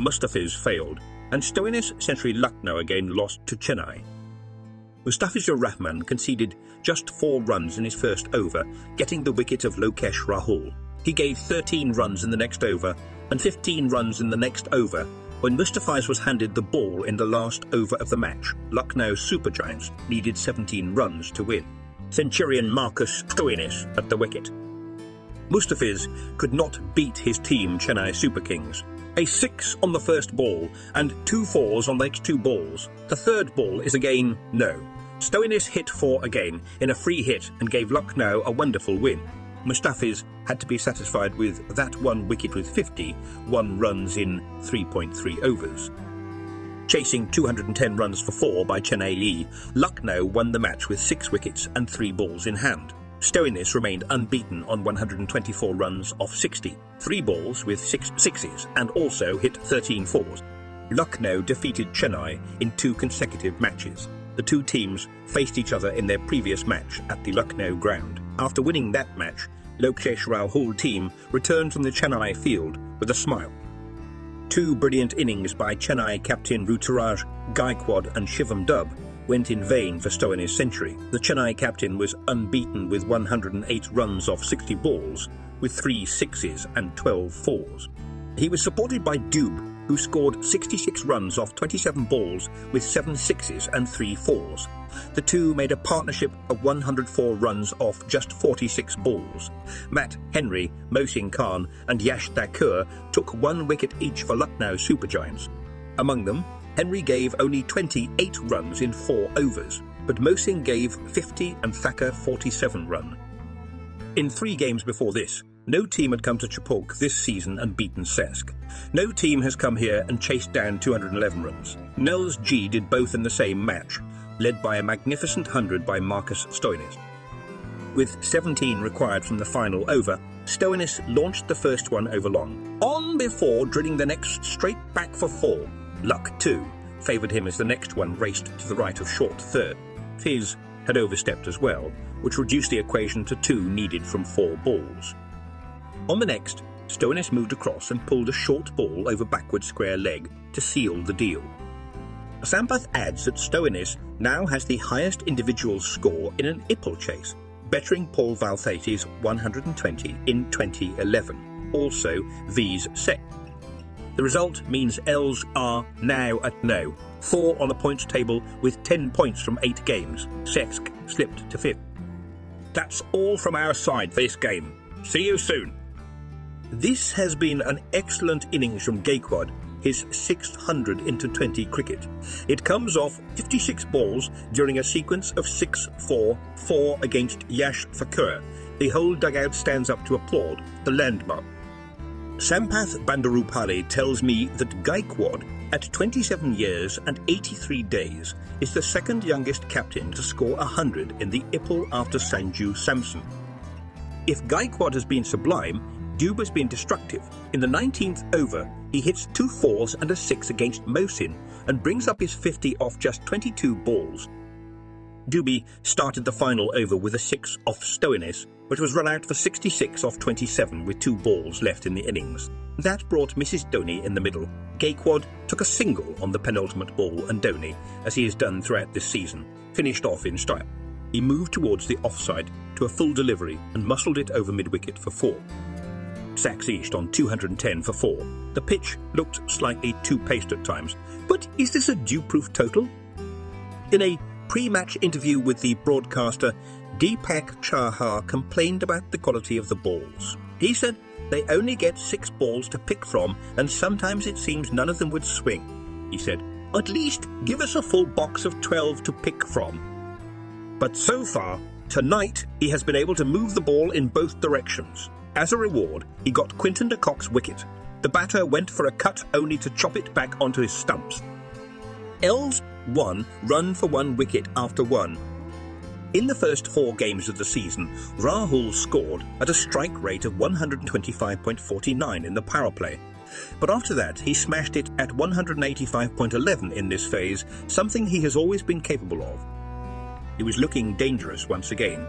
Mustafiz failed, and Stoinis century Lucknow again lost to Chennai. Mustafizur Rahman conceded just 4 runs in his first over, getting the wicket of Lokesh Rahul. He gave 13 runs in the next over and 15 runs in the next over when Mustafiz was handed the ball in the last over of the match. Lucknow Super Giants needed 17 runs to win. Centurion Marcus Stoinis at the wicket. Mustafiz could not beat his team Chennai Super Kings. A 6 on the first ball and 2 4s on the next 2 balls. The third ball is again no. Stoinis hit 4 again in a free hit and gave Lucknow a wonderful win. Mustafiz had to be satisfied with that 1 wicket with 51 runs in 3.3 overs. Chasing 210 runs for 4 by Chennai, Lucknow won the match with 6 wickets and 3 balls in hand. Stoinis remained unbeaten on 124 runs off 60, 3 balls with 6 sixes, and also hit 13 fours. Lucknow defeated Chennai in 2 consecutive matches. The 2 teams faced each other in their previous match at the Lucknow ground. After winning that match, Lokesh Rahul team returned from the Chennai field with a smile. 2 brilliant innings by Chennai captain Ruturaj Gaikwad and Shivam Dub went in vain for Stoinis' century. The Chennai captain was unbeaten with 108 runs off 60 balls, with 3 sixes and 12 fours. He was supported by Dube, who scored 66 runs off 27 balls with 7 sixes and 3 fours. The two made a partnership of 104 runs off just 46 balls. Matt Henry, Mohsin Khan and Yash Thakur took 1 wicket each for Lucknow Super Giants. Among them, Henry gave only 28 runs in 4 overs, but Mohsin gave 50 and Thakur 47 runs. In 3 games before this, no team had come to Chapok this season and beaten CSK. No team has come here and chased down 211 runs. LSG did both in the same match, led by a magnificent 100 by Marcus Stoinis. With 17 required from the final over, Stoinis launched the first one over long, on before drilling the next straight back for 4. Luck, too, favoured him as the next one raced to the right of short third. His had overstepped as well, which reduced the equation to 2 needed from 4 balls. On the next, Stoinis moved across and pulled a short ball over backward square leg to seal the deal. Sampath adds that Stoinis now has the highest individual score in an IPL chase, bettering Paul Valtheiti's 120 in 2011, also V's set. The result means Els are now at no, 4 on the points table with 10 points from 8 games. CSK slipped to 5th. That's all from our side for this game. See you soon. This has been an excellent innings from Gaikwad, his 600 into 20 cricket. It comes off 56 balls during a sequence of 6-4-4 against Yash Thakur. The whole dugout stands up to applaud the landmark. Sampath Bandarupalli tells me that Gaikwad, at 27 years and 83 days, is the second youngest captain to score 100 in the IPL after Sanju Samson. If Gaikwad has been sublime, Dube has been destructive. In the 19th over, he hits 2 4s and a 6 against Mohsin and brings up his 50 off just 22 balls. Dube started the final over with a 6 off Stoinis, but was run out for 66 off 27 with 2 balls left in the innings. That brought Mrs. Dhoni in the middle. Gaikwad took a single on the penultimate ball and Dhoni, as he has done throughout this season, finished off in style. He moved towards the offside to a full delivery and muscled it over mid-wicket for 4. Sacks east on 210 for 4. The pitch looked slightly too paced at times, but is this a dew-proof total? In a pre-match interview with the broadcaster, Deepak Chahar complained about the quality of the balls. He said they only get 6 balls to pick from and sometimes it seems none of them would swing. He said, "At least give us a full box of 12 to pick from." But so far, tonight, he has been able to move the ball in both directions. As a reward, he got Quinton de Kock's wicket. The batter went for a cut only to chop it back onto his stumps. Els won run for 1 wicket after 1. In the first 4 games of the season, Rahul scored at a strike rate of 125.49 in the power play. But after that, he smashed it at 185.11 in this phase, something he has always been capable of. He was looking dangerous once again.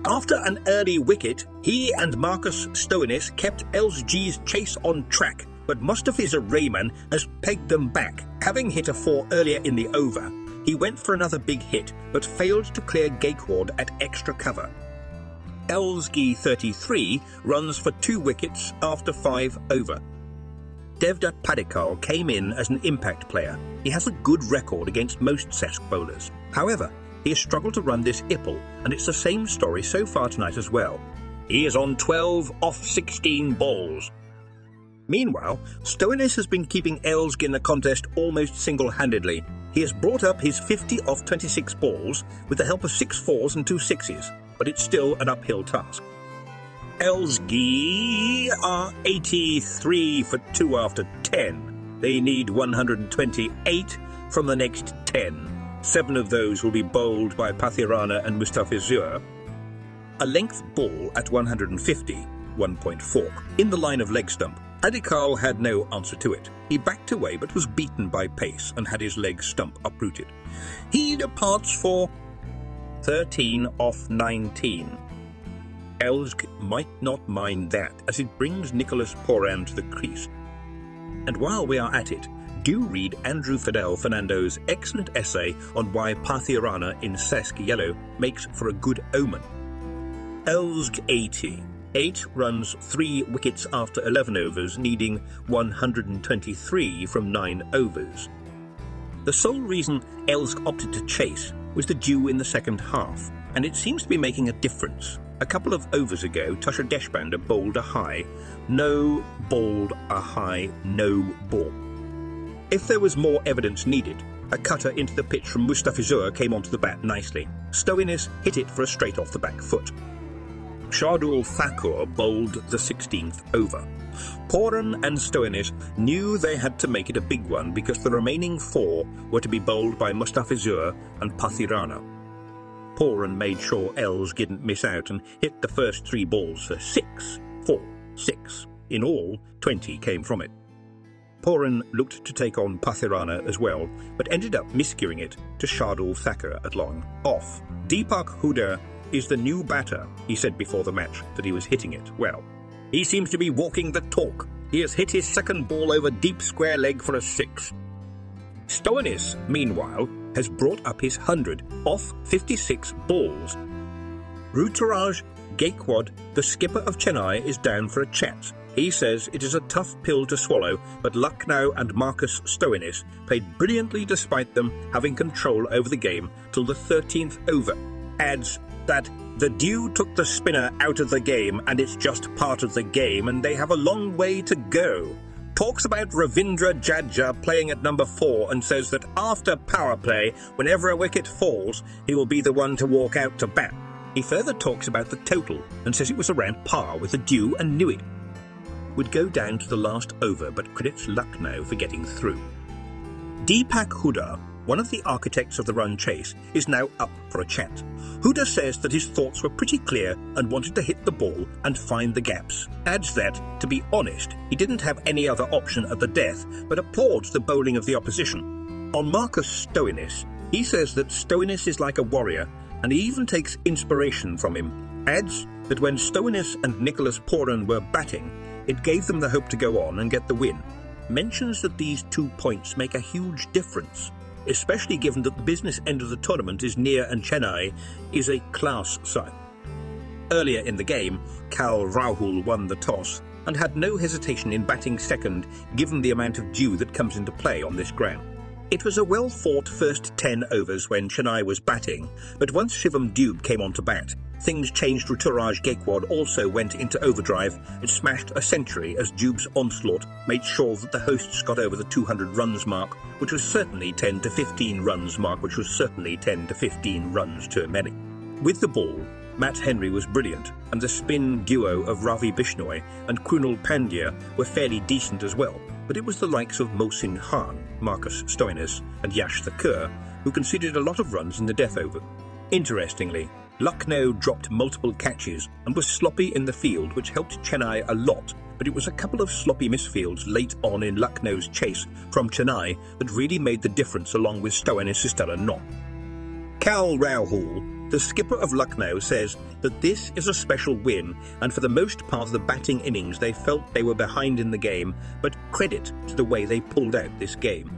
After an early wicket, he and Marcus Stoinis kept LSG's chase on track but Mustafizur Rahman has pegged them back. Having hit a 4 earlier in the over, he went for another big hit, but failed to clear Gaikwad at extra cover. LSG 33 runs for 2 wickets after 5 over. Devdutt Padikkal came in as an impact player. He has a good record against most CSK bowlers. However, he has struggled to run this IPL, and it's the same story so far tonight as well. He is on 12 off 16 balls. Meanwhile, Stoinis has been keeping LSG in the contest almost single-handedly. He has brought up his 50 off 26 balls with the help of 6 fours and 2 sixes, but it's still an uphill task. LSG are 83 for 2 after 10. They need 128 from the next 10. 7 of those will be bowled by Pathirana and Mustafizur. A length ball at 150, 1.4, in the line of leg stump. Padikkal had no answer to it. He backed away but was beaten by pace and had his leg stump uprooted. He departs for 13 off 19. LSG might not mind that, as it brings Lokesh Pooran to the crease. And while we are at it, do read Andrew Fidel Fernando's excellent essay on why Pathirana in CSK yellow makes for a good omen. LSG 80. 8 runs 3 wickets after 11 overs, needing 123 from 9 overs. The sole reason LSG opted to chase was the dew in the second half, and it seems to be making a difference. A couple of overs ago, Tusher Deshpande bowled a high. No bowled a high, no ball. If there was more evidence needed, a cutter into the pitch from Mustafizur came onto the bat nicely. Stoinis hit it for a straight off the back foot. Shardul Thakur bowled the 16th over. Pooran and Stoinis knew they had to make it a big one because the remaining 4 were to be bowled by Mustafizur and Pathirana. Pooran made sure LSG didn't miss out and hit the first 3 balls for 6, 4, 6. In all, 20 came from it. Pooran looked to take on Pathirana as well, but ended up miscuing it to Shardul Thakur at long off. Deepak Hooda is the new batter. He said before the match that he was hitting it well. He seems to be walking the talk. He has hit his second ball over deep square leg for a 6. Stoinis, meanwhile, has brought up his 100 off 56 balls. Ruturaj Gaikwad, the skipper of Chennai, is down for a chat. He says it is a tough pill to swallow, but Lucknow and Marcus Stoinis played brilliantly despite them having control over the game till the 13th over. Adds that the dew took the spinner out of the game and it's just part of the game and they have a long way to go. Talks about Ravindra Jadeja playing at number 4 and says that after power play, whenever a wicket falls, he will be the one to walk out to bat. He further talks about the total and says it was around par with the dew and knew it would go down to the last over, but credits Lucknow for getting through. Deepak Hooda, one of the architects of the run chase, is now up for a chat. Hooda says that his thoughts were pretty clear and wanted to hit the ball and find the gaps. Adds that, to be honest, he didn't have any other option at the death, but applauds the bowling of the opposition. On Marcus Stoinis, he says that Stoinis is like a warrior, and he even takes inspiration from him. Adds that when Stoinis and Lokesh Pooran were batting, it gave them the hope to go on and get the win. Mentions that these 2 points make a huge difference, especially given that the business end of the tournament is near and Chennai is a class side. Earlier in the game, Rahul won the toss and had no hesitation in batting second given the amount of dew that comes into play on this ground. It was a well-fought first 10 overs when Chennai was batting, but once Shivam Dube came on to bat, things changed. Ruturaj Gaikwad also went into overdrive and smashed a century as Dube's onslaught made sure that the hosts got over the 200 runs mark, which was certainly 10 to 15 runs mark, which was certainly 10 to 15 runs too many. With the ball, Matt Henry was brilliant, and the spin duo of Ravi Bishnoi and Krunal Pandya were fairly decent as well, but it was the likes of Mohsin Khan, Marcus Stoinis and Yash Thakur who conceded a lot of runs in the death over. Interestingly, Lucknow dropped multiple catches and was sloppy in the field, which helped Chennai a lot, but it was a couple of sloppy misfields late on in Lucknow's chase from Chennai that really made the difference along with Stoinis' stellar knock. Rahul The skipper of Lucknow says that this is a special win, and for the most part of the batting innings they felt they were behind in the game, but credit to the way they pulled out this game.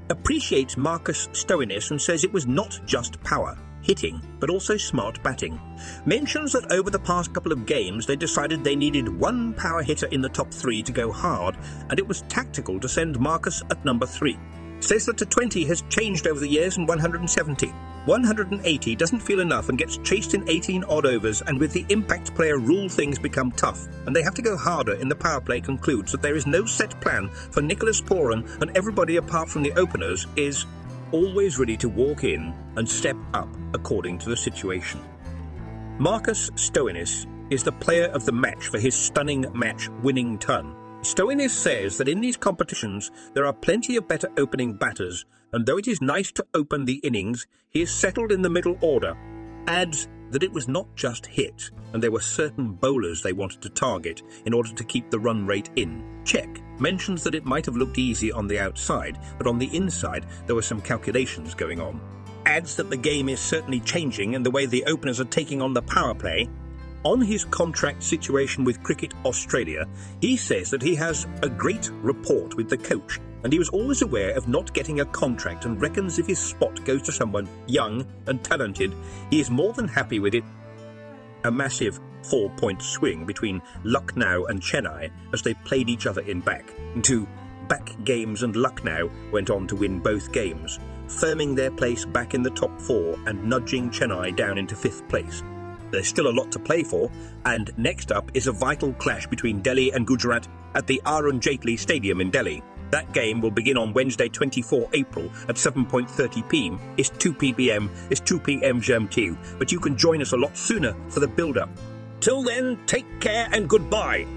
Appreciates Marcus Stoinis and says it was not just power, hitting, but also smart batting. Mentions that over the past couple of games they decided they needed one power hitter in the top 3 to go hard, and it was tactical to send Marcus at number 3. Says that the 20 has changed over the years and 170. 180 doesn't feel enough and gets chased in 18 odd overs, and with the impact player rule things become tough and they have to go harder in the power play. Concludes that there is no set plan for Lokesh Pooran, and everybody apart from the openers is always ready to walk in and step up according to the situation. Marcus Stoinis is the player of the match for his stunning match-winning ton. Stoinis says that in these competitions there are plenty of better opening batters, and though it is nice to open the innings, he is settled in the middle order. Adds that it was not just hit, and there were certain bowlers they wanted to target in order to keep the run rate in check. Mentions that it might have looked easy on the outside, but on the inside there were some calculations going on. Adds that the game is certainly changing and the way the openers are taking on the power play. On his contract situation with Cricket Australia, he says that he has a great rapport with the coach, and he was always aware of not getting a contract and reckons if his spot goes to someone young and talented, he is more than happy with it. A massive 4-point swing between Lucknow and Chennai as they played each other in two back games, and Lucknow went on to win both games, firming their place back in the top 4 and nudging Chennai down into 5th place. There's still a lot to play for, and next up is a vital clash between Delhi and Gujarat at the Arun Jaitley Stadium in Delhi. That game will begin on Wednesday 24 April at 7:30 p.m. It's 2 p.m. GMT, but you can join us a lot sooner for the build-up. Till then, take care and goodbye.